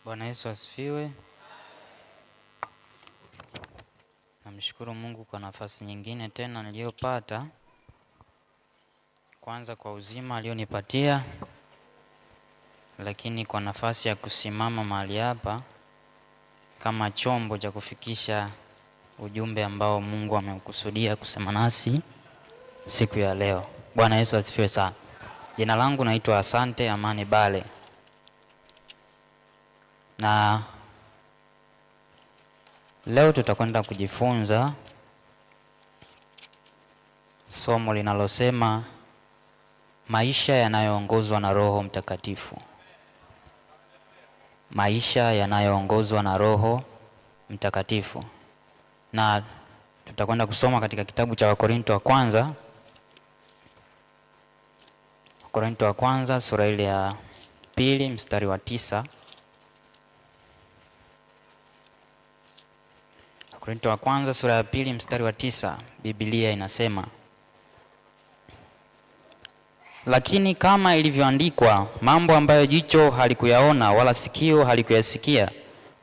Bwana Yesu asifiwe. Namshukuru Mungu kwa nafasi nyingine tena niliyopata. Kwanza kwa uzima alionipatia, lakini kwa nafasi ya kusimama mahali hapa kama chombo cha kufikisha ujumbe ambao Mungu ameukusudia kusema nasi siku ya leo. Bwana Yesu asifiwe sana. Jina langu naitwa Asante Amani Bale. Na leo tutakwenda kujifunza somo linalosema maisha yanayoongozwa na Roho Mtakatifu. Maisha yanayoongozwa na Roho Mtakatifu. Na tutakwenda kusoma katika kitabu cha Wakorintho wa kwanza. Wakorintho wa kwanza sura ile ya 2 mstari wa 9. Wakorintho wa kwanza sura ya 2 mstari wa 9, Biblia inasema: lakini kama ilivyoandikwa, mambo ambayo jicho halikuyaona wala sikio halikuyasikia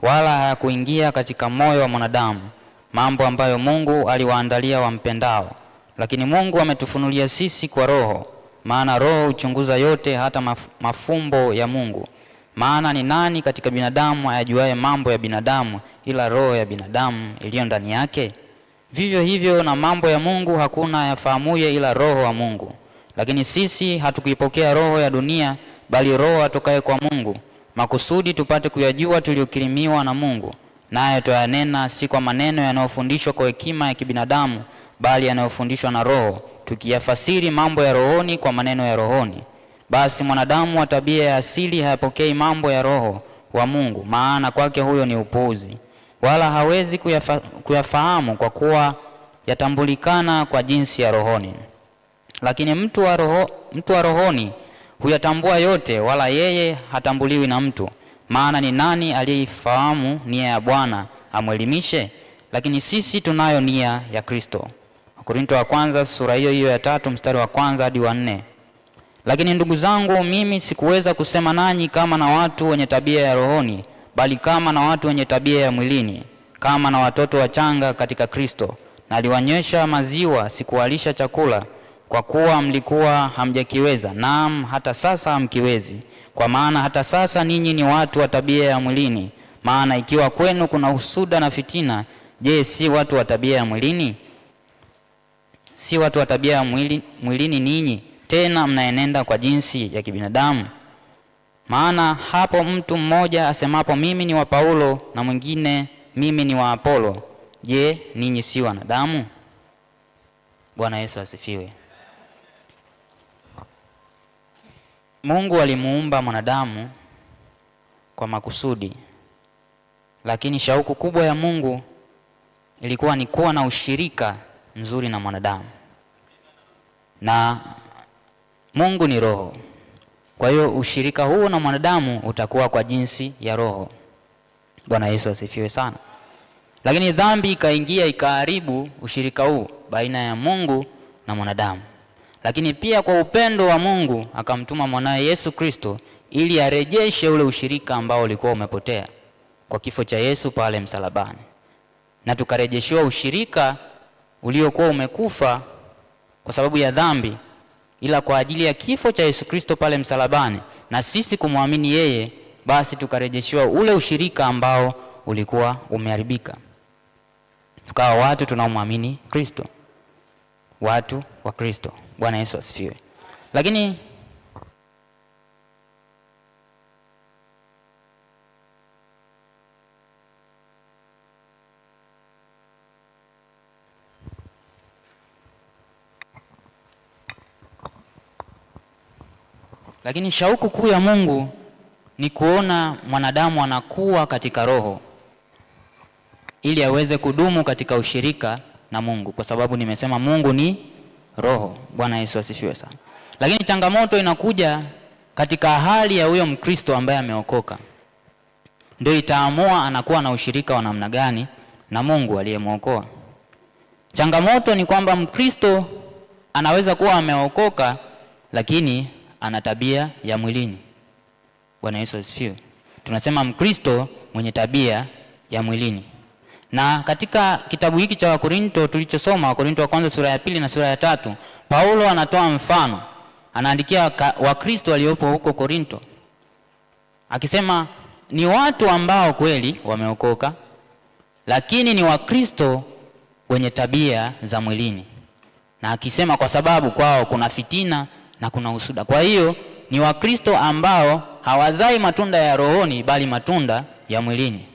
wala hayakuingia katika moyo wa mwanadamu, mambo ambayo Mungu aliwaandalia wampendao. Lakini Mungu ametufunulia sisi kwa Roho, maana Roho huchunguza yote, hata mafumbo ya Mungu. Maana ni nani katika binadamu ayajuaye mambo ya binadamu ila roho ya binadamu iliyo ndani yake? Vivyo hivyo na mambo ya Mungu hakuna yafahamuye ila Roho wa Mungu. Lakini sisi hatukuipokea roho ya dunia, bali Roho atokaye kwa Mungu, makusudi tupate kuyajua tuliyokirimiwa na Mungu. Naye twayanena si kwa maneno yanayofundishwa kwa hekima ya kibinadamu, bali yanayofundishwa na Roho, tukiyafasiri mambo ya rohoni kwa maneno ya rohoni. Basi mwanadamu wa tabia ya asili hayapokei mambo ya Roho wa Mungu, maana kwake huyo ni upuuzi, wala hawezi kuyafahamu kwa kuwa yatambulikana kwa jinsi ya rohoni. Lakini mtu wa rohoni huyatambua yote, wala yeye hatambuliwi na mtu. Maana ni nani aliyeifahamu nia ya Bwana amwelimishe? Lakini sisi tunayo nia ya Kristo. Wakorintho wa kwanza sura hiyo ya 3 mstari wa 1 hadi wa 4. Lakini ndugu zangu, mimi sikuweza kusema nanyi kama na watu wenye tabia ya rohoni, bali kama na watu wenye tabia ya mwilini, kama na watoto wachanga katika Kristo. Na aliwanywesha maziwa, sikuwalisha chakula, kwa kuwa mlikuwa hamjakiweza, naam hata sasa hamkiwezi. Kwa maana hata sasa ninyi ni watu wa tabia ya mwilini. Maana ikiwa kwenu kuna husuda na fitina, je, si watu wa tabia ya mwilini? Si watu wa tabia ya mwilini ninyi? Tena mnaenenda kwa jinsi ya kibinadamu. Maana hapo mtu mmoja asemapo mimi ni wa Paulo, na mwingine mimi ni wa Apolo, je, ninyi si wanadamu? Bwana Yesu asifiwe. Mungu alimuumba mwanadamu kwa makusudi, lakini shauku kubwa ya Mungu ilikuwa ni kuwa na ushirika mzuri na mwanadamu. Na Mungu ni roho. Kwa hiyo ushirika huo na mwanadamu utakuwa kwa jinsi ya roho. Bwana Yesu asifiwe sana. Lakini dhambi ikaingia ikaharibu ushirika huu baina ya Mungu na mwanadamu. Lakini pia kwa upendo wa Mungu akamtuma mwanae Yesu Kristo ili arejeshe ule ushirika ambao ulikuwa umepotea kwa kifo cha Yesu pale msalabani. Na tukarejeshewa ushirika uliokuwa umekufa kwa sababu ya dhambi, ila kwa ajili ya kifo cha Yesu Kristo pale msalabani na sisi kumwamini yeye, basi tukarejeshewa ule ushirika ambao ulikuwa umeharibika. Tukawa watu tunaomwamini Kristo, watu wa Kristo. Bwana Yesu asifiwe. Lakini shauku kuu ya Mungu ni kuona mwanadamu anakuwa katika roho ili aweze kudumu katika ushirika na Mungu, kwa sababu nimesema Mungu ni roho. Bwana Yesu asifiwe sana. Lakini changamoto inakuja katika hali ya huyo Mkristo ambaye ameokoka. Ndio itaamua anakuwa na ushirika wa namna gani na Mungu aliyemwokoa. Changamoto ni kwamba Mkristo anaweza kuwa ameokoka lakini ana tabia ya mwilini. Bwana Yesu asifiwe. tunasema Mkristo mwenye tabia ya mwilini. Na katika kitabu hiki cha Wakorinto tulichosoma, Wakorinto wa kwanza sura ya 2 na sura ya 3, Paulo anatoa mfano, anaandikia Wakristo waliopo huko Korinto, akisema ni watu ambao kweli wameokoka, lakini ni Wakristo wenye tabia za mwilini. Na akisema kwa sababu kwao kuna fitina na kuna usuda. Kwa hiyo ni Wakristo ambao hawazai matunda ya rohoni bali matunda ya mwilini.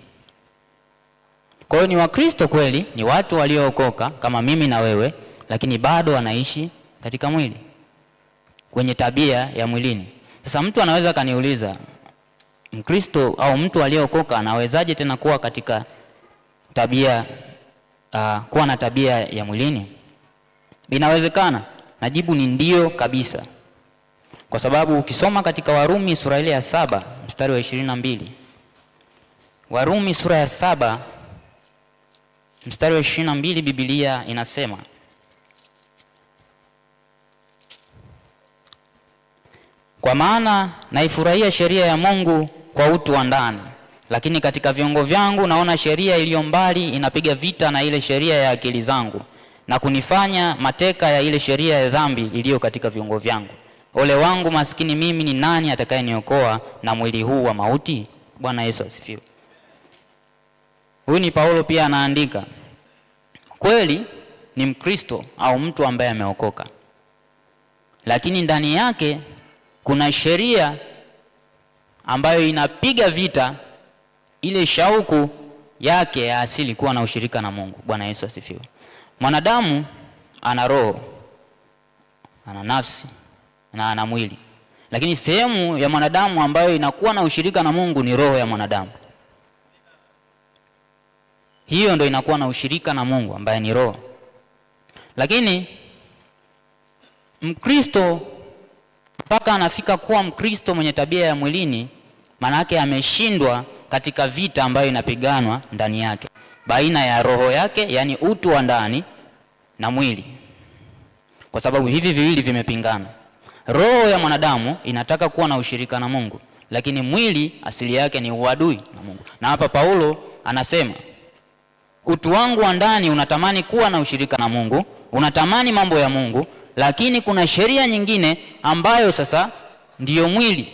Kwa hiyo ni Wakristo kweli, ni watu waliookoka kama mimi na wewe, lakini bado wanaishi katika mwili, kwenye tabia ya mwilini. Sasa mtu anaweza kaniuliza, Mkristo au mtu aliyeokoka anawezaje tena kuwa katika tabia kuwa na tabia ya mwilini? Inawezekana. Najibu ni ndio kabisa. Kwa sababu ukisoma katika Warumi sura ile ya 7 mstari wa 22. Warumi sura ya 7 mstari wa 22, Biblia inasema, kwa maana naifurahia sheria ya Mungu kwa utu wa ndani, lakini katika viungo vyangu naona sheria iliyo mbali inapiga vita na ile sheria ya akili zangu na kunifanya mateka ya ile sheria ya dhambi iliyo katika viungo vyangu. Ole wangu maskini mimi, ni nani atakayeniokoa na mwili huu wa mauti? Bwana Yesu asifiwe. Huyu ni Paulo pia anaandika. Kweli ni Mkristo au mtu ambaye ameokoka, lakini ndani yake kuna sheria ambayo inapiga vita ile shauku yake ya asili kuwa na ushirika na Mungu. Bwana Yesu asifiwe. Mwanadamu ana roho, ana nafsi na ana mwili. Lakini sehemu ya mwanadamu ambayo inakuwa na ushirika na Mungu ni roho ya mwanadamu. Hiyo ndio inakuwa na ushirika na Mungu ambaye ni roho. Lakini Mkristo mpaka anafika kuwa Mkristo mwenye tabia ya mwilini, maana yake ameshindwa katika vita ambayo inapiganwa ndani yake baina ya roho yake, yani utu wa ndani, na mwili. Kwa sababu hivi viwili vimepingana. Roho ya mwanadamu inataka kuwa na ushirika na Mungu, lakini mwili asili yake ni uadui na Mungu. Na hapa Paulo anasema, utu wangu wa ndani unatamani kuwa na ushirika na Mungu, unatamani mambo ya Mungu, lakini kuna sheria nyingine ambayo sasa ndiyo mwili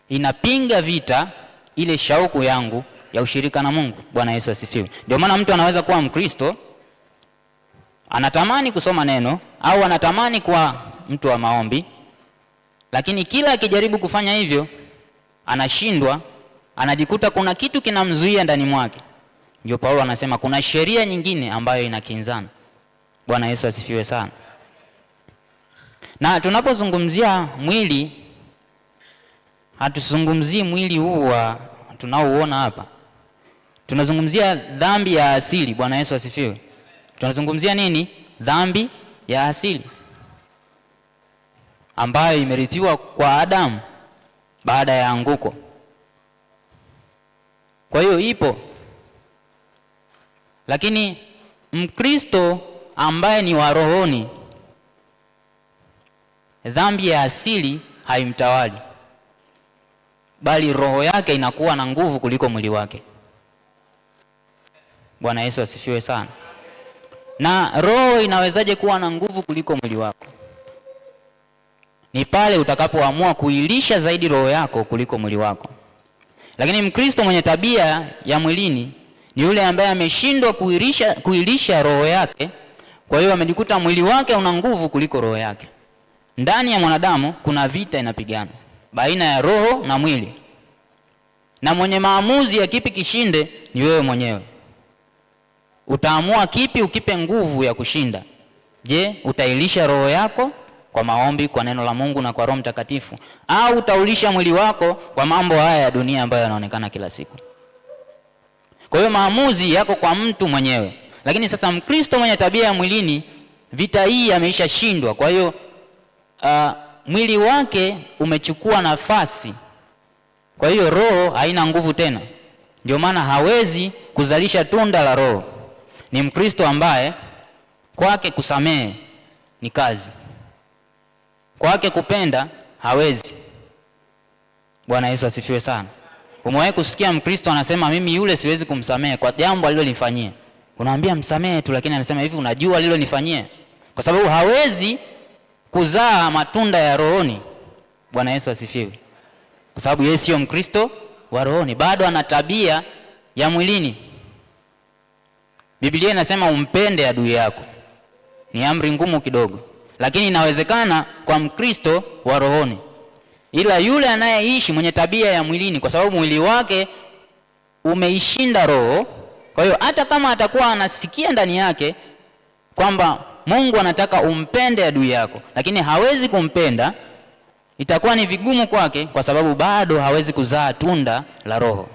inapinga vita ile shauku yangu ya ushirika na Mungu. Bwana Yesu asifiwe. Ndio maana mtu anaweza kuwa Mkristo, anatamani kusoma neno au anatamani kuwa mtu wa maombi, lakini kila akijaribu kufanya hivyo anashindwa, anajikuta kuna kitu kinamzuia ndani mwake. Ndio Paulo anasema kuna sheria nyingine ambayo inakinzana. Bwana Yesu asifiwe sana. Na tunapozungumzia mwili, hatuzungumzii mwili huu tunaouona hapa. Tunazungumzia dhambi ya asili. Bwana Yesu asifiwe. Tunazungumzia nini? Dhambi ya asili ambayo imerithiwa kwa Adamu baada ya anguko. Kwa hiyo ipo. Lakini Mkristo ambaye ni wa rohoni, dhambi ya asili haimtawali, bali roho yake inakuwa na nguvu kuliko mwili wake. Bwana Yesu asifiwe sana. Na roho inawezaje kuwa na nguvu kuliko mwili wako? Ni pale utakapoamua kuilisha zaidi roho yako kuliko mwili wako. Lakini Mkristo mwenye tabia ya mwilini ni yule ambaye ameshindwa kuilisha roho yake, kwa hiyo amejikuta mwili wake una nguvu kuliko roho yake. Ndani ya mwanadamu kuna vita inapigana baina ya roho na mwili. Na mwenye maamuzi ya kipi kishinde ni wewe mwenyewe. Utaamua kipi ukipe nguvu ya kushinda. Je, utailisha roho yako kwa maombi, kwa neno la Mungu na kwa Roho Mtakatifu, au utaulisha mwili wako kwa mambo haya ya dunia ambayo yanaonekana kila siku? Kwa hiyo maamuzi yako kwa mtu mwenyewe. Lakini sasa Mkristo mwenye tabia ya mwilini, vita hii ameisha shindwa. Kwa hiyo mwili wake umechukua nafasi. Kwa hiyo roho haina nguvu tena. Ndio maana hawezi kuzalisha tunda la roho. Ni Mkristo ambaye kwake kusamehe ni kazi, kwake kupenda hawezi. Bwana Yesu asifiwe sana. Umewahi kusikia Mkristo anasema mimi yule siwezi kumsamehe kwa jambo alilonifanyia? Unaambia msamehe tu, lakini anasema hivi, unajua alilonifanyia? Kwa sababu hawezi kuzaa matunda ya rohoni. Bwana Yesu asifiwe. Kwa sababu yeye sio Mkristo wa rohoni, bado ana tabia ya mwilini. Biblia inasema umpende adui yako. Ni amri ngumu kidogo, lakini inawezekana kwa Mkristo wa rohoni. Ila yule anayeishi mwenye tabia ya mwilini, kwa sababu mwili wake umeishinda roho, kwa hiyo hata kama atakuwa anasikia ndani yake kwamba Mungu anataka umpende adui yako, lakini hawezi kumpenda, itakuwa ni vigumu kwake, kwa sababu bado hawezi kuzaa tunda la roho,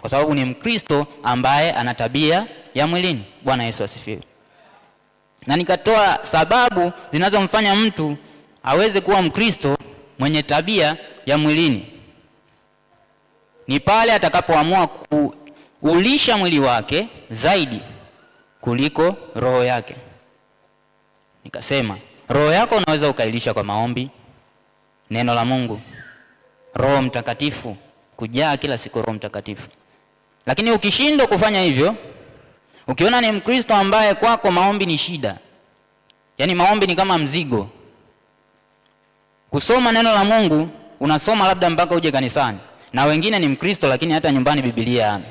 kwa sababu ni Mkristo ambaye ana tabia ya mwilini. Bwana Yesu asifiwe. Na nikatoa sababu zinazomfanya mtu aweze kuwa Mkristo mwenye tabia ya mwilini. Ni pale atakapoamua kuulisha mwili wake zaidi kuliko roho yake. Nikasema roho yako unaweza ukailisha kwa maombi, neno la Mungu, Roho Mtakatifu, kujaa kila siku Roho Mtakatifu. Lakini ukishindwa kufanya hivyo, ukiona ni Mkristo ambaye kwako maombi ni shida, yaani maombi ni kama mzigo, kusoma neno la Mungu unasoma labda mpaka uje kanisani, na wengine ni Mkristo lakini hata nyumbani Biblia hana.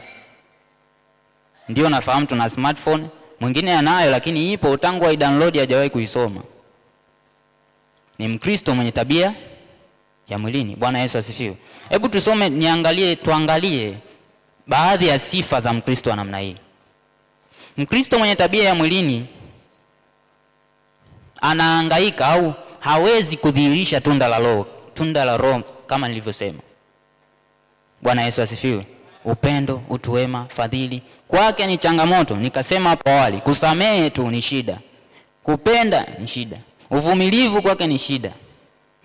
Ndio nafahamu tuna smartphone, mwingine anayo lakini ipo tangu wa download hajawahi kuisoma. Ni Mkristo mwenye tabia ya mwilini. Bwana Yesu asifiwe. Hebu tuangalie baadhi ya sifa za Mkristo wa namna hii. Mkristo mwenye tabia ya mwilini anahangaika au hawezi kudhihirisha tunda la roho kama nilivyosema. Bwana Yesu asifiwe. Upendo, utu wema, fadhili, kwake ni changamoto. Nikasema hapo awali, kusamehe tu ni shida, kupenda ni shida, uvumilivu kwake ni shida.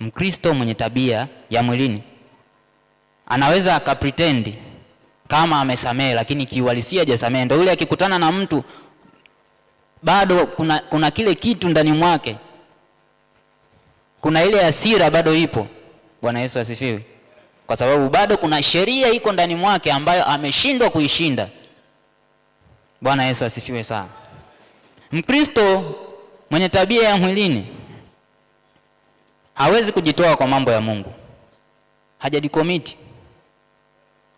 Mkristo mwenye tabia ya mwilini anaweza akapretend kama amesamehe, lakini kiuhalisia hajasamehe. Ndio yule akikutana na mtu bado kuna kile kitu ndani mwake, kuna ile hasira bado ipo. Bwana Yesu asifiwe. Kwa sababu bado kuna sheria iko ndani mwake ambayo ameshindwa kuishinda. Bwana Yesu asifiwe sana. Mkristo mwenye tabia ya mwilini hawezi kujitoa kwa mambo ya Mungu, hajajikomiti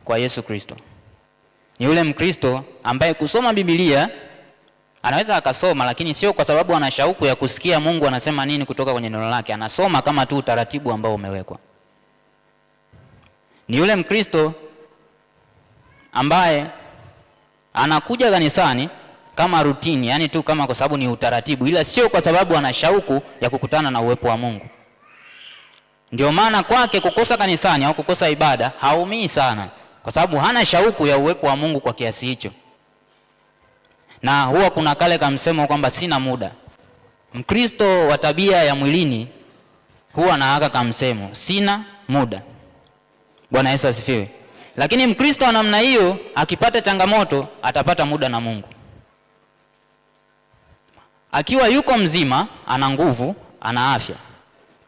kwa Yesu Kristo. Ni yule Mkristo ambaye kusoma Biblia anaweza akasoma, lakini sio kwa sababu ana shauku ya kusikia Mungu anasema nini kutoka kwenye neno lake. Anasoma kama tu utaratibu ambao umewekwa. Ni yule Mkristo ambaye anakuja kanisani kama routine, yani tu kama kwa sababu ni utaratibu, ila sio kwa sababu ana shauku ya kukutana na uwepo wa Mungu. Ndio maana kwake kukosa kanisani au kukosa ibada haumii sana, kwa sababu hana shauku ya uwepo wa Mungu kwa kiasi hicho. Na huwa kuna kale kamsemo kwamba sina muda. Mkristo wa tabia ya mwilini huwa na haka kamsemo, sina muda. Bwana Yesu asifiwe. Lakini Mkristo wa namna hiyo akipata changamoto atapata muda na Mungu. Akiwa yuko mzima, ana nguvu, ana afya,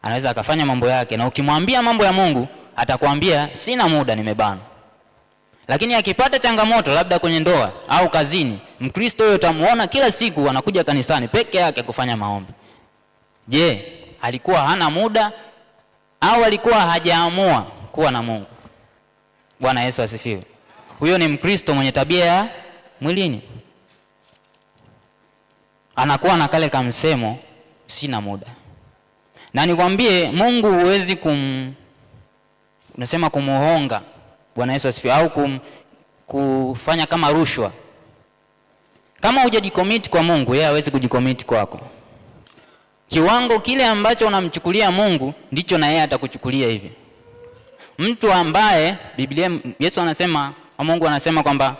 anaweza akafanya mambo yake, na ukimwambia mambo ya Mungu atakwambia sina muda, nimebana. Lakini akipata changamoto labda kwenye ndoa au kazini, Mkristo huyo utamuona kila siku anakuja kanisani peke yake kufanya maombi. Je, alikuwa hana muda au alikuwa hajaamua kuwa na Mungu? Bwana Yesu asifiwe. Huyo ni Mkristo mwenye tabia ya mwilini. Anakuwa na kale kamsemo sina muda. Na nikwambie Mungu huwezi unasema kumuhonga. Bwana Yesu asifiwe. Au kufanya kama rushwa. Kama hujajicommit kwa Mungu, yeye hawezi kujicommit kwako. Kiwango kile ambacho unamchukulia Mungu ndicho na yeye atakuchukulia hivi. Mtu ambaye Biblia Yesu anasema, Mungu anasema kwamba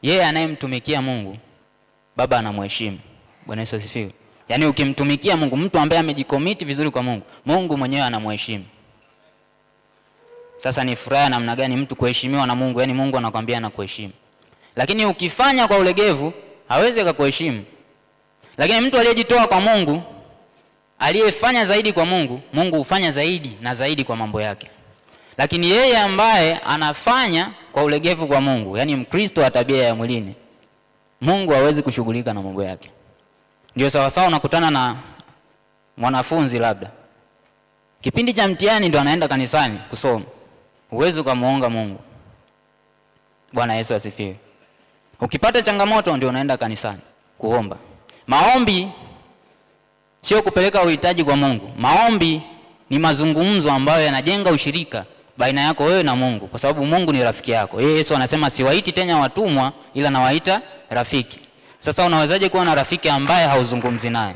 yeye anayemtumikia Mungu Baba anamheshimu. Bwana Yesu asifiwe. Yaani ukimtumikia Mungu, mtu ambaye amejicommit vizuri kwa Mungu, Mungu mwenyewe anamheshimu. Sasa ni furaha namna gani mtu kuheshimiwa na Mungu, yaani Mungu anakuambia anakuheshimu. Lakini ukifanya kwa ulegevu, hawezi kukuheshimu. Lakini mtu aliyejitoa kwa Mungu, aliyefanya zaidi kwa Mungu, Mungu hufanya zaidi na zaidi kwa mambo yake. Lakini yeye ambaye anafanya kwa ulegevu kwa Mungu, yani Mkristo wa tabia ya mwilini, Mungu hawezi kushughulika na mambo yake. Ndio sawa sawa unakutana na mwanafunzi labda kipindi cha mtihani ndio anaenda kanisani kusoma. Uwezo kumuonga Mungu. Bwana Yesu asifiwe. Ukipata changamoto ndio unaenda kanisani kuomba. Maombi sio kupeleka uhitaji kwa Mungu. Maombi ni mazungumzo ambayo yanajenga ushirika baina yako wewe na Mungu, kwa sababu Mungu ni rafiki yako. Yesu anasema siwaiti tena watumwa ila nawaita rafiki. Sasa unawezaje kuwa na rafiki ambaye hauzungumzi naye?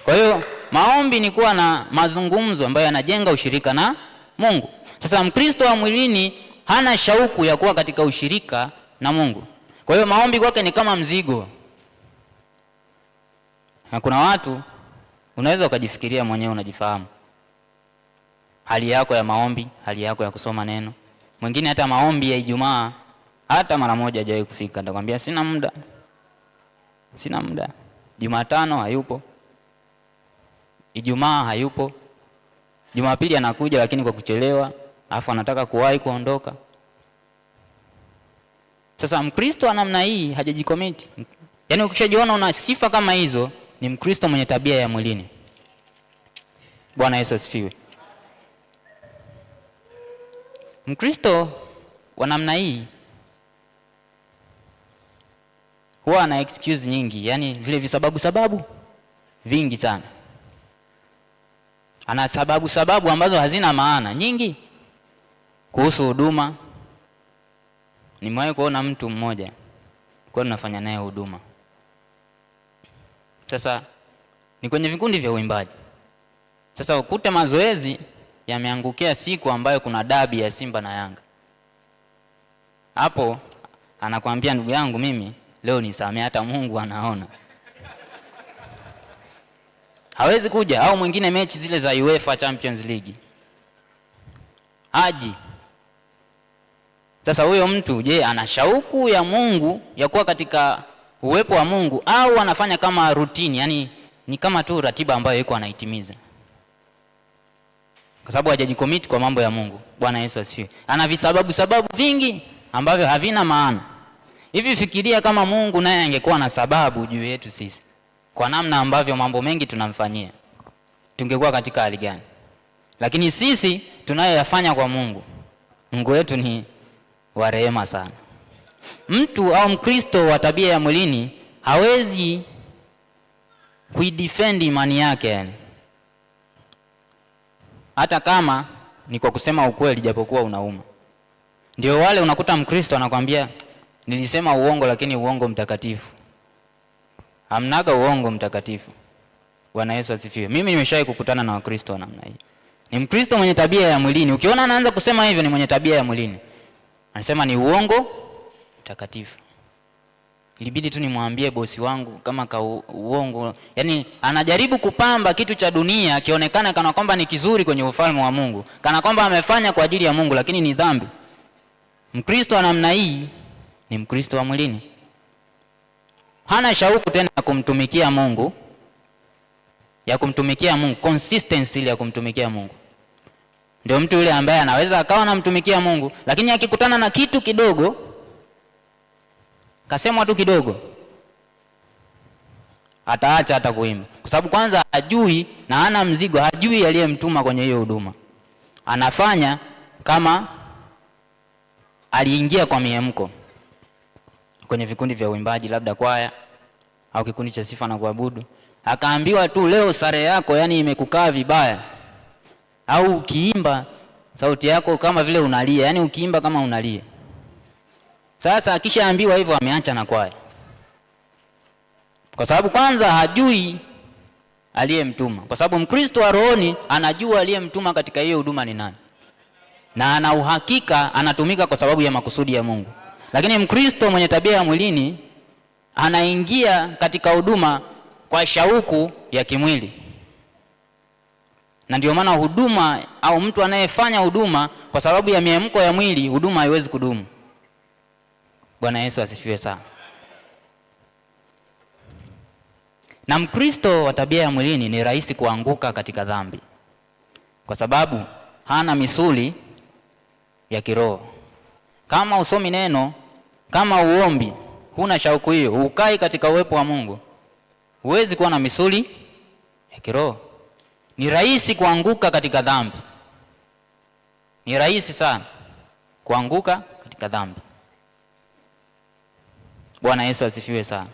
Kwa hiyo maombi ni kuwa na mazungumzo ambayo yanajenga ushirika na Mungu. Sasa Mkristo wa mwilini hana shauku ya kuwa katika ushirika na Mungu. Kwa hiyo maombi kwake ni kama mzigo. Na kuna watu unaweza ukajifikiria mwenyewe unajifahamu hali yako ya maombi, hali yako ya kusoma neno. Mwingine hata maombi ya Ijumaa hata mara moja hajawahi kufika. Atakwambia sina muda. Sina muda. Jumatano hayupo. Ijumaa hayupo. Jumapili anakuja lakini kwa kuchelewa, alafu anataka kuwahi kuondoka. Sasa Mkristo wa namna hii hajajikomiti. Yaani ukishajiona una sifa kama hizo, ni Mkristo mwenye tabia ya mwilini. Bwana Yesu asifiwe. Mkristo wa namna hii huwa ana excuse nyingi, yani vile visababu vingi sana. Ana sababu ambazo hazina maana nyingi kuhusu huduma. Nimewahi kuona mtu mmoja kwa tunafanya naye huduma. Sasa ni kwenye vikundi vya uimbaji. Sasa ukute mazoezi yameangukia siku ambayo kuna dabi ya Simba na Yanga. Hapo anakuambia ndugu yangu mimi leo nisamee, hata Mungu anaona. Hawezi kuja. Au mwingine mechi zile za UEFA Champions League haji. Sasa huyo mtu je, ana shauku ya Mungu ya kuwa katika uwepo wa Mungu, au anafanya kama routine, yani ni kama tu ratiba ambayo yuko anaitimiza? Kwa sababu hajajicommit kwa mambo ya Mungu. Bwana Yesu asifiwe. Ana sababu vingi ambavyo havina maana. Hivi fikiria kama Mungu naye angekuwa na sababu juu yetu sisi, kwa namna ambavyo mambo mengi tunamfanyia, tungekuwa katika hali gani? Lakini sisi tunayoyafanya kwa Mungu, Mungu wetu ni wa rehema sana. Mtu au Mkristo wa tabia ya mwilini hawezi kuidefend imani yake, yani hata kama ni kwa kusema ukweli japokuwa unauma. Ndio wale unakuta Mkristo anakuambia nilisema uongo lakini uongo mtakatifu. Hamnaga uongo mtakatifu. Bwana Yesu asifiwe. Mimi nimeshawahi kukutana na Wakristo wa namna hii. Ni Mkristo mwenye tabia ya mwilini. Ukiona anaanza kusema hivyo ni mwenye tabia ya mwilini. Anasema ni uongo mtakatifu. Ilibidi tu nimwambie bosi wangu kama uongo. Yaani anajaribu kupamba kitu cha dunia akionekana kana kwamba ni kizuri kwenye ufalme wa Mungu. Kana kwamba amefanya kwa ajili ya Mungu lakini ni dhambi. Mkristo wa namna hii ni Mkristo wa mwilini. Hana shauku tena ya kumtumikia Mungu. Consistency ile ya kumtumikia Mungu. Ndio mtu yule ambaye anaweza akawa anamtumikia Mungu, lakini akikutana na kitu kidogo, kasemwa tu kidogo, ataacha hata kuimba. Kwa sababu kwanza hajui na hana mzigo, hajui aliyemtuma kwenye hiyo huduma. Anafanya kama aliingia kwa miemko kwenye vikundi vya uimbaji, labda kwaya au kikundi cha sifa na kuabudu. Akaambiwa tu leo sare yako yani imekukaa vibaya. Au ukiimba sauti yako kama vile unalia, yani ukiimba kama unalia. Sasa akishaambiwa hivyo ameacha na kwaya. Kwa sababu kwanza hajui aliyemtuma. Kwa sababu Mkristo wa rohoni anajua aliyemtuma katika hiyo huduma ni nani. Na ana uhakika anatumika kwa sababu ya makusudi ya Mungu. Lakini Mkristo mwenye tabia ya mwilini anaingia katika huduma kwa shauku ya kimwili. Na ndio maana huduma au mtu anayefanya huduma kwa sababu ya miemko ya mwili, huduma haiwezi kudumu. Bwana Yesu asifiwe sana. Na Mkristo wa tabia ya mwilini ni rahisi kuanguka katika dhambi. Kwa sababu hana misuli ya kiroho. Kama usomi neno, kama uombi, huna shauku hiyo, ukai katika uwepo wa Mungu, huwezi kuwa na misuli ya kiroho. Ni rahisi kuanguka katika dhambi. Ni rahisi sana kuanguka katika dhambi. Bwana Yesu asifiwe sana.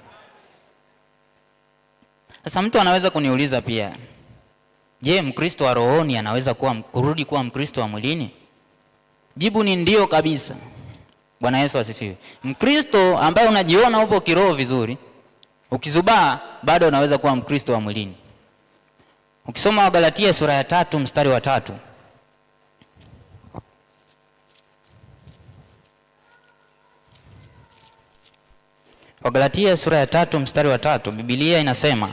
Sasa mtu anaweza kuniuliza pia, je, Mkristo wa rohoni anaweza kurudi kuwa Mkristo wa mwilini? Jibu ni ndio kabisa. Bwana Yesu asifiwe. Mkristo ambaye unajiona upo kiroho vizuri, ukizubaa bado unaweza kuwa Mkristo wa mwilini. Ukisoma Wagalatia sura ya 3 mstari wa 3. Wagalatia sura ya 3 mstari wa 3, Biblia inasema,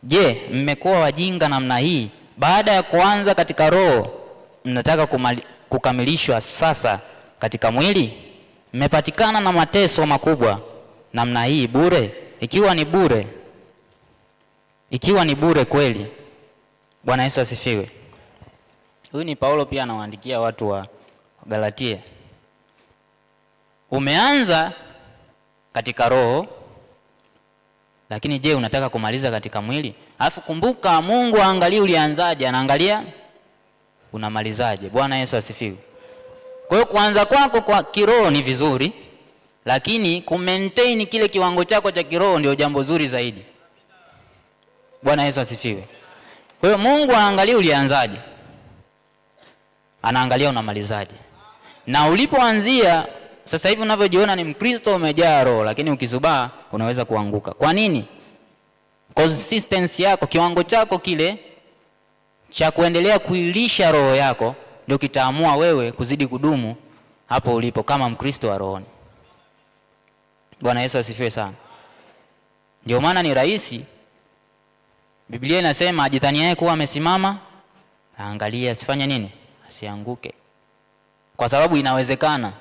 je, mmekuwa wajinga namna hii? Baada ya kuanza katika roho, mnataka kukamilishwa sasa katika mwili? Mmepatikana na mateso makubwa namna hii bure, ikiwa ni bure kweli. Bwana Yesu asifiwe. Huyu ni Paulo pia anawaandikia watu wa Galatia. Umeanza katika roho, lakini je, unataka kumaliza katika mwili? Alafu kumbuka, Mungu aangalie ulianzaje, anaangalia unamalizaje. Bwana Yesu asifiwe. Kwa hiyo kuanza kwako kwa kiroho ni vizuri, lakini kumaintain kile kiwango chako cha kiroho ndio jambo zuri zaidi. Bwana Yesu asifiwe. Kwa hiyo Mungu aangalie ulianzaje, anaangalia unamalizaje. Na ulipoanzia sasa hivi unavyojiona ni Mkristo umejaa roho, lakini ukizubaa unaweza kuanguka. Kwa nini? Consistency yako, kiwango chako kile cha kuendelea kuilisha roho yako ndio kitaamua wewe kuzidi kudumu hapo ulipo kama Mkristo wa rohoni. Bwana Yesu asifiwe sana. Ndio maana ni rahisi. Biblia inasema ajidhaniaye kuwa amesimama, angalia asifanye nini? Asianguke. Kwa sababu inawezekana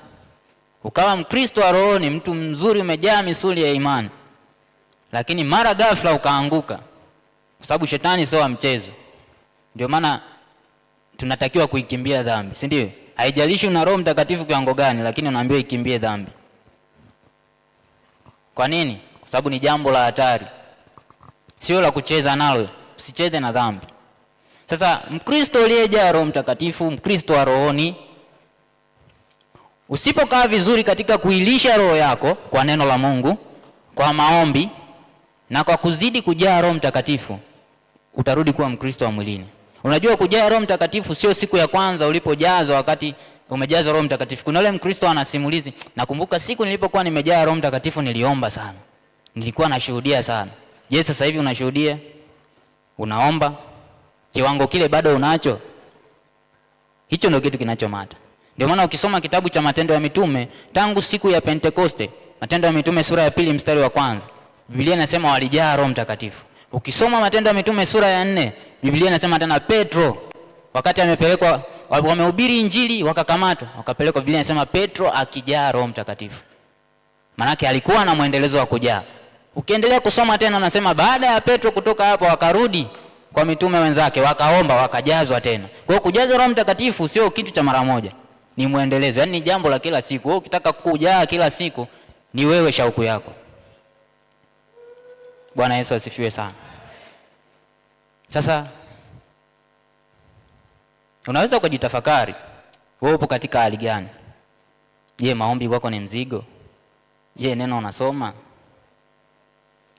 ukawa Mkristo wa rohoni, mtu mzuri, umejaa misuli ya imani, lakini mara ghafla ukaanguka, kwa sababu shetani sio mchezo. Ndio maana tunatakiwa kuikimbia dhambi, si ndio? Haijalishi una Roho Mtakatifu kiwango gani, lakini unaambiwa ikimbie dhambi. Kwa nini? Kwa sababu ni jambo la hatari, sio la kucheza nalo. Usicheze na dhambi. Sasa Mkristo aliyejaa Roho Mtakatifu, Mkristo wa rohoni, usipokaa vizuri katika kuilisha roho yako kwa neno la Mungu, kwa maombi na kwa kuzidi kujaa Roho Mtakatifu, utarudi kuwa Mkristo wa mwilini. Unajua kujaa Roho Mtakatifu sio siku ya kwanza ulipojazwa, wakati umejazwa Roho Mtakatifu. Kuna yule Mkristo anasimulizi, nakumbuka siku nilipokuwa nimejaa Roho Mtakatifu niliomba sana, nilikuwa nashuhudia sana. Je, sasa hivi unashuhudia? Unaomba? Kiwango kile bado unacho? Hicho ndio kitu kinachomata. Ndio maana ukisoma kitabu cha Matendo ya Mitume, tangu siku ya Pentekoste, Matendo ya Mitume sura ya 2 mstari wa 1, Biblia inasema walijaa Roho Mtakatifu. Ukisoma Matendo ya Mitume sura ya 4, Biblia inasema tena Petro wakati amepelekwa, wamehubiri injili wakakamatwa, wakapelekwa, Biblia inasema Petro akijaa Roho Mtakatifu. Maana alikuwa na muendelezo wa kujaa. Ukiendelea kusoma tena anasema baada ya Petro kutoka hapo wakarudi kwa mitume wenzake, wakaomba, wakajazwa tena. Kwa hiyo kujazwa Roho Mtakatifu sio kitu cha mara moja, ni muendelezo, yani ni jambo la kila siku. Wewe ukitaka kujaa kila siku, ni wewe shauku yako. Bwana Yesu asifiwe sana. Sasa unaweza kujitafakari, wewe upo katika hali gani? Je, maombi kwako ni mzigo? Je, neno unasoma?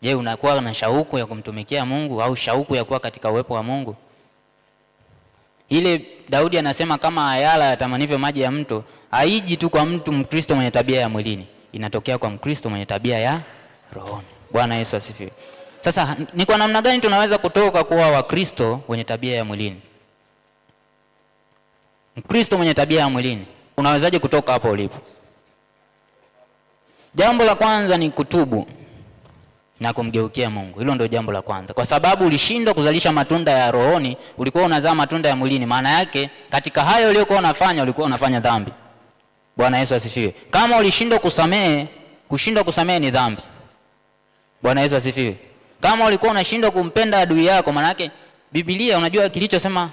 Je, unakuwa na shauku ya kumtumikia Mungu au shauku ya kuwa katika uwepo wa Mungu? Ile Daudi anasema kama ayala yatamanivyo maji ya mto, haiji tu kwa mtu Mkristo mwenye tabia ya mwilini, inatokea kwa Mkristo mwenye tabia ya rohoni. Bwana Yesu asifiwe. Sasa ni kwa namna gani tunaweza kutoka kuwa Wakristo wenye tabia ya mwilini? Mkristo mwenye tabia ya mwilini, unawezaje kutoka hapo ulipo? Jambo la kwanza ni kutubu na kumgeukia Mungu. Hilo ndio jambo la kwanza. Kwa sababu ulishindwa kuzalisha matunda ya rohoni, ulikuwa unazaa matunda ya mwilini. Maana yake katika hayo uliokuwa unafanya, ulikuwa unafanya dhambi. Bwana Yesu asifiwe. Kama ulishindwa kusamehe, kushindwa kusamehe ni dhambi. Bwana Yesu asifiwe. Kama ulikuwa unashindwa kumpenda adui yako, maana yake Biblia unajua kilichosema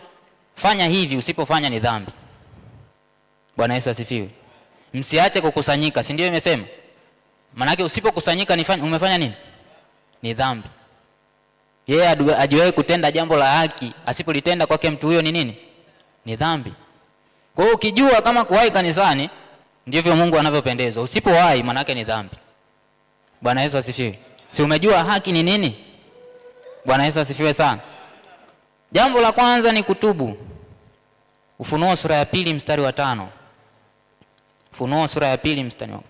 fanya hivi, usipofanya ni dhambi. Bwana Yesu asifiwe. Msiache kukusanyika, si ndio imesema? Maana yake usipokusanyika umefanya nini? Ni dhambi. Yeye ajiwahi kutenda jambo la haki, asipolitenda kwake mtu huyo ni nini? Ni dhambi. Kwa hiyo ukijua kama kuwahi kanisani ndivyo Mungu anavyopendezwa, usipowahi maana yake ni dhambi. Bwana Yesu asifiwe. Si umejua haki ni nini? Bwana Yesu asifiwe sana. Jambo la kwanza ni kutubu. Ufunuo sura ya 2 mstari wa 5. Ufunuo sura ya 2 mstari wa.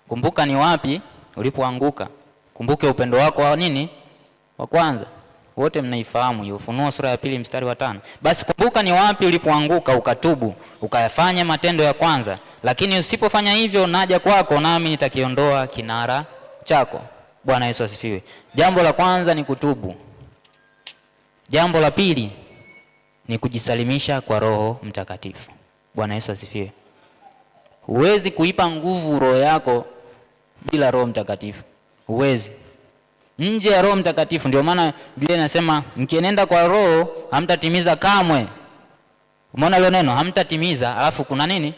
Kumbuka ni wapi ulipoanguka. Kumbuke upendo wako wa nini? Wa kwanza. Wote mnaifahamu hiyo. Ufunuo sura ya 2 mstari wa 5. Basi kumbuka ni wapi ulipoanguka, ukatubu, ukayafanya matendo ya kwanza. Lakini usipofanya hivyo, naja kwako nami nitakiondoa kinara chako. Bwana Yesu asifiwe. Jambo la kwanza ni kutubu. Jambo la pili ni kujisalimisha kwa Roho Mtakatifu. Bwana Yesu asifiwe. Huwezi kuipa nguvu roho yako bila Roho Mtakatifu. Huwezi. Nje ya Roho Mtakatifu, ndio maana Biblia inasema mkienenda kwa Roho hamtatimiza kamwe. Umeona hilo neno? Hamtatimiza, alafu kuna nini?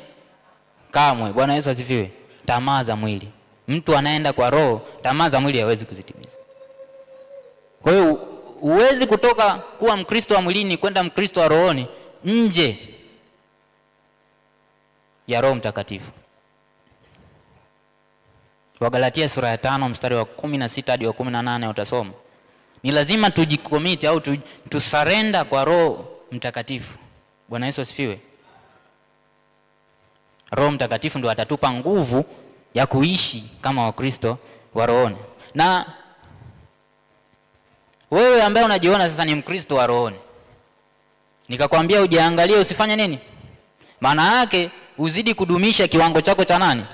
Kamwe. Bwana Yesu asifiwe. Tamaa za mwili. Mtu anaenda kwa Roho, tamaa za mwili hawezi kuzitimiza. Kwa hiyo huwezi kutoka kuwa Mkristo wa mwilini kwenda Mkristo wa rohoni nje ya Roho Mtakatifu. Wagalatia sura ya 5 mstari wa 16 hadi wa 18 utasoma. Ni lazima tujicommit au tusarenda kwa Roho Mtakatifu. Bwana Yesu asifiwe. Roho Mtakatifu ndio atatupa nguvu ya kuishi kama Wakristo wa rohoni. Na wewe ambaye unajiona sasa ni Mkristo wa rohoni, nikakwambia ujiangalie, usifanye nini? Maana yake uzidi kudumisha kiwango chako cha nani?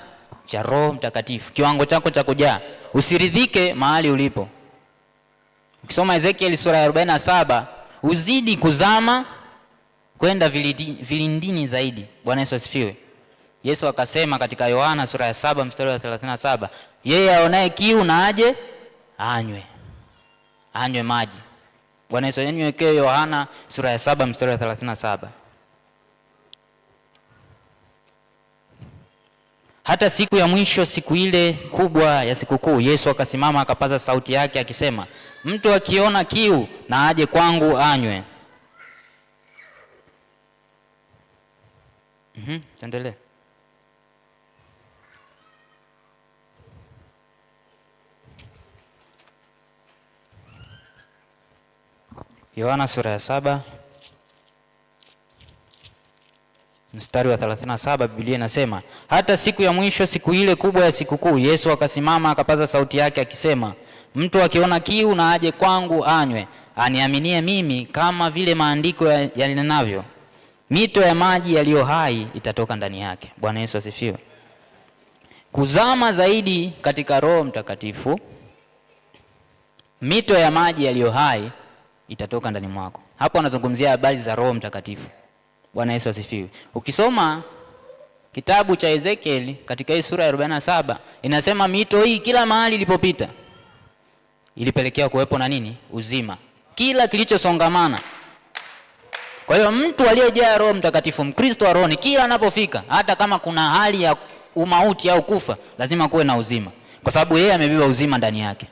Cha Roho Mtakatifu, kiwango chako cha kujaa. Usiridhike mahali ulipo. Ukisoma Ezekiel sura ya 47, uzidi kuzama kwenda vilindini zaidi. Bwana Yesu asifiwe. Yesu akasema katika Yohana sura ya 7 mstari wa 37, yeye aonaye kiu na aje anywe maji. Bwana Yesu anywekee Yohana sura ya 7 mstari wa 37. Hata siku ya mwisho, siku ile kubwa ya sikukuu, Yesu akasimama akapaza sauti yake akisema, mtu akiona kiu na aje kwangu anywe. Endelee. Yohana sura ya 7 mstari wa 37, Biblia inasema, hata siku ya mwisho, siku ile kubwa ya sikukuu, Yesu akasimama akapaza sauti yake akisema, mtu akiona kiu na aje kwangu anywe. Aniaminie mimi, kama vile maandiko yanenavyo, mito ya maji yaliyo hai itatoka ndani yake. Bwana Yesu asifiwe. Kuzama zaidi katika Roho Mtakatifu, mito ya maji yaliyo hai itatoka ndani mwako. Hapo anazungumzia habari za Roho Mtakatifu. Bwana Yesu asifiwe. Ukisoma kitabu cha Ezekiel katika hii sura ya 47, inasema mito hii kila mahali ilipopita ilipelekea kuwepo na nini? Uzima. Kila kilichosongamana. Kwa hiyo mtu aliyejaa Roho Mtakatifu, Mkristo wa roho, ni kila anapofika, hata kama kuna hali ya umauti au kufa, lazima kuwe na uzima, kwa sababu yeye amebeba uzima ndani yake.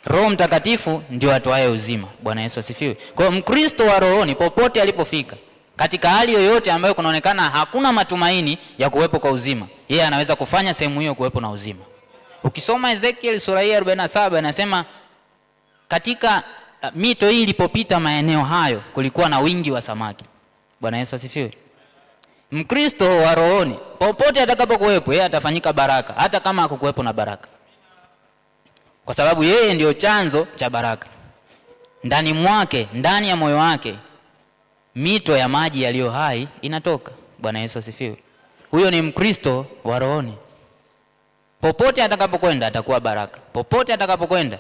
Roho Mtakatifu ndio atoaye uzima. Bwana Yesu asifiwe. Kwa hiyo Mkristo wa rohoni popote alipofika, katika hali yoyote ambayo kunaonekana hakuna matumaini ya kuwepo kwa uzima, yeye anaweza kufanya sehemu hiyo kuwepo na uzima. Ukisoma Ezekiel sura ya 47 inasema katika mito hii ilipopita maeneo hayo kulikuwa na wingi wa samaki. Bwana Yesu asifiwe. Mkristo wa rohoni popote atakapokuwepo, yeye atafanyika baraka hata kama hakukuwepo na baraka, kwa sababu yeye ndio chanzo cha baraka. Ndani mwake, ndani ya moyo wake, mito ya maji yaliyo hai inatoka. Bwana Yesu asifiwe. Huyo ni Mkristo wa rohoni. Popote atakapokwenda atakuwa baraka. Popote atakapokwenda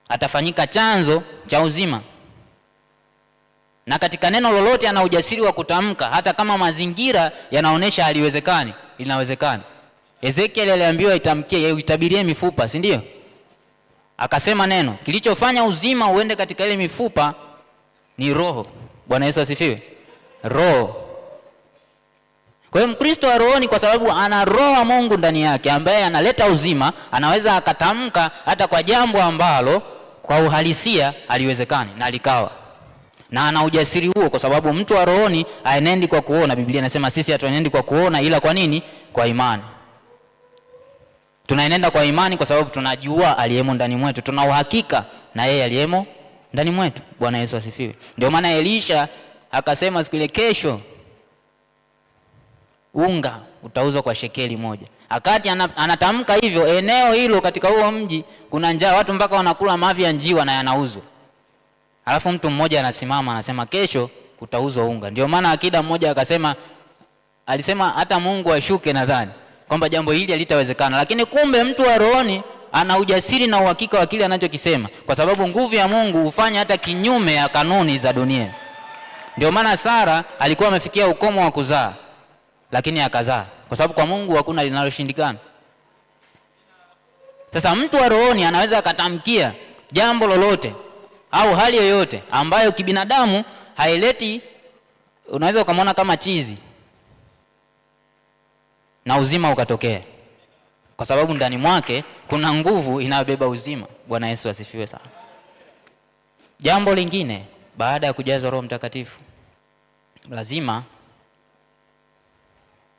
atafanyika chanzo cha uzima. Na katika neno lolote ana ujasiri wa kutamka, hata kama mazingira yanaonesha haliwezekani, inawezekana. Ezekiel aliambiwa itamkie, itabirie mifupa, si ndio? Akasema neno, kilichofanya uzima uende katika ile mifupa ni Roho. Bwana Yesu asifiwe. Roho. Kwa hiyo Mkristo wa rohoni, kwa sababu ana roho wa Mungu ndani yake ambaye analeta uzima, anaweza akatamka hata kwa jambo ambalo kwa uhalisia haliwezekani na likawa. Na ana ujasiri huo kwa sababu mtu wa rohoni haenendi kwa kuona. Biblia inasema sisi hatuenendi kwa kuona, ila kwa nini? Kwa imani. Tunaenenda kwa imani kwa sababu tunajua aliyemo ndani mwetu, tuna uhakika na yeye aliyemo ndani mwetu. Bwana Yesu asifiwe. Ndio maana Elisha akasema siku ile, kesho unga utauzwa kwa shekeli moja. Akati anatamka hivyo, eneo hilo katika huo mji kuna njaa, watu mpaka wanakula mavi ya njiwa na yanauzwa. Alafu mtu mmoja anasimama anasema kesho kutauzwa unga. Ndio maana akida mmoja alisema hata Mungu ashuke nadhani kwamba jambo hili halitawezekana. Lakini kumbe mtu wa rohoni ana ujasiri na uhakika wa kile anachokisema, kwa sababu nguvu ya Mungu hufanya hata kinyume ya kanuni za dunia. Ndio maana Sara alikuwa amefikia ukomo wa kuzaa, lakini akazaa, kwa sababu kwa Mungu hakuna linaloshindikana. Sasa mtu wa rohoni anaweza akatamkia jambo lolote au hali yoyote ambayo kibinadamu haileti, unaweza ukamwona kama chizi, na uzima ukatokea, kwa sababu ndani mwake kuna nguvu inayobeba uzima. Bwana Yesu asifiwe sana. Jambo lingine, baada ya kujazwa Roho Mtakatifu, lazima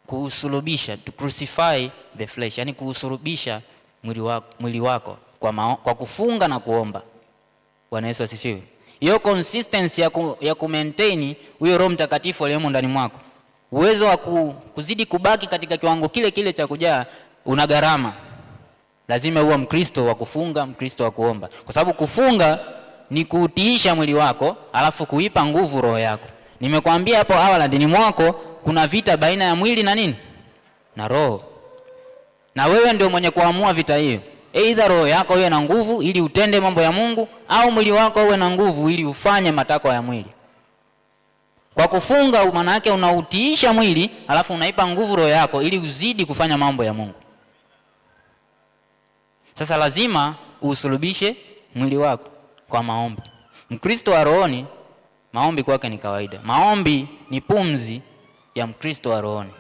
kuusulubisha, to crucify the flesh, yani kuusulubisha mwili wako kwa kufunga na kuomba. Bwana Yesu asifiwe. Hiyo consistency ya maintain huyo Roho Mtakatifu aliyemo ndani mwako, uwezo wa kuzidi kubaki katika kiwango kile kile cha kujaa, una gharama. Lazima uwe Mkristo wa kufunga, Mkristo wa kuomba, kwa sababu kufunga ni kuutiisha mwili wako alafu kuipa nguvu roho yako. Nimekwambia hapo awali, ndani mwako kuna vita baina ya mwili na nini? Na roho. Na wewe ndio mwenye kuamua vita hiyo. Either roho yako iwe na nguvu ili utende mambo ya Mungu, au mwili wako uwe na nguvu ili ufanye matakwa ya mwili. Kwa kufunga maana yake unautiisha mwili alafu unaipa nguvu roho yako ili uzidi kufanya mambo ya Mungu. Sasa lazima usulubishe mwili wako kwa maombi. Mkristo wa rohoni, maombi kwake ni kawaida. Maombi ni pumzi ya Mkristo wa rohoni.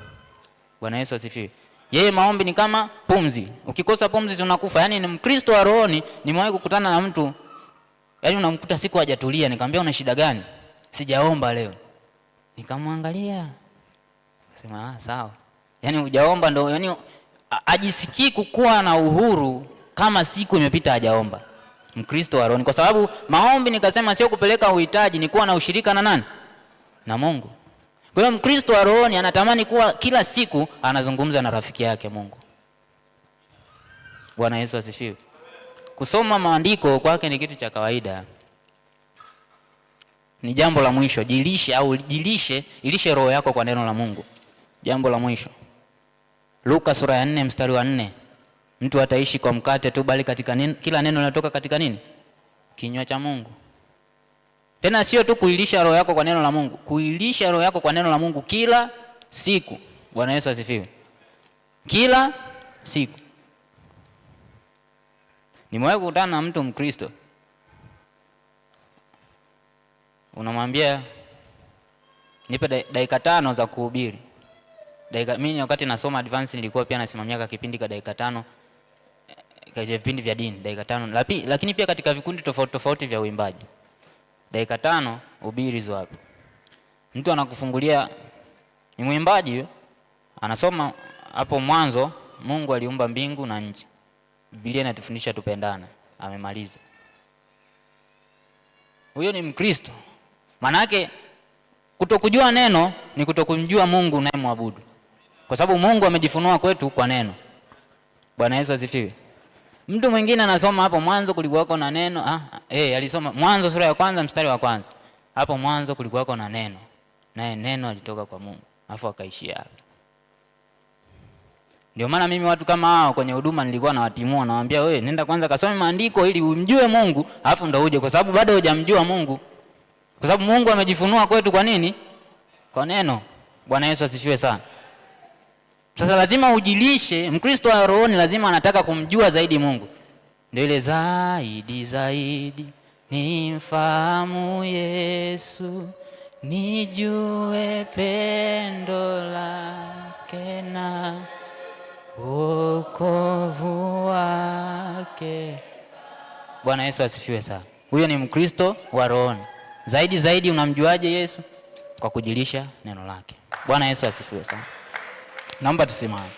Bwana Yesu asifiwe. Yeye maombi ni kama pumzi. Ukikosa pumzi unakufa. Yaani ni Mkristo wa rohoni. Nimewahi kukutana na mtu, yaani unamkuta siku hajatulia, nikamwambia una shida gani? Sijaomba leo. Nikamwangalia. Akasema sawa. Yaani hujaomba ndo, yaani ajisikii kukuwa na uhuru kama siku imepita hajaomba. Mkristo wa rohoni, kwa sababu maombi nikasema sio kupeleka uhitaji, ni kuwa na ushirika na nani? Na Mungu. Kwa hiyo Mkristo wa rohoni anatamani kuwa kila siku anazungumza na rafiki yake Mungu. Bwana Yesu asifiwe. Kusoma maandiko kwake ni kitu cha kawaida. Ni jambo la mwisho. Ilishe roho yako kwa neno la Mungu. Jambo la mwisho. Luka sura ya 4 mstari wa 4. Mtu ataishi kwa mkate tu, bali katika kila neno linalotoka katika nini? Kinywa cha Mungu. Tena sio tu kuilisha roho yako kwa neno la Mungu, kuilisha roho yako kwa neno la Mungu kila siku. Bwana Yesu asifiwe. Kila siku. Nimewahi kukutana na mtu Mkristo, unamwambia nipe dakika 5 za kuhubiri. Mimi wakati nasoma advance nilikuwa pia nasimamia kipindi ka dakika 5 katika vipindi vya dini, dakika 5. Lakini pia katika vikundi tofauti tofauti vya uimbaji. Dakika 5 hubiri hizo hapo. Mtu anakufungulia, ni mwimbaji anasoma hapo mwanzo, Mungu aliumba mbingu na nchi. Biblia inatufundisha tupendane. Amemaliza. Huyo ni Mkristo. Maana yake kutokujua neno ni kutokumjua Mungu unayemwabudu. Kwa sababu Mungu amejifunua kwetu kwa neno. Bwana Yesu asifiwe. Mtu mwingine anasoma hapo mwanzo kulikuwako na neno. Alisoma Mwanzo sura ya 1 mstari wa 1. Hapo mwanzo kulikuwako na neno. Naye neno alitoka kwa Mungu. Alafu akaishia hapo. Ndio maana mimi watu kama hao kwenye huduma nilikuwa nawatimua, nawaambia wewe nenda kwanza kasome maandiko ili umjue Mungu, alafu ndio uje, kwa sababu bado hujamjua Mungu. Kwa sababu Mungu amejifunua kwetu kwa nini? Kwa neno. Bwana Yesu asifiwe sana. Sasa lazima ujilishe. Mkristo wa rohoni lazima anataka kumjua zaidi Mungu. Ndio ile zaidi nimfahamu Yesu, nijue pendo la wake na wokovu wake. Bwana Yesu asifiwe sana. Huyo ni Mkristo wa rohoni. Zaidi unamjuaje Yesu? Kwa kujilisha neno lake. Bwana Yesu asifiwe sana. Naomba tusimame.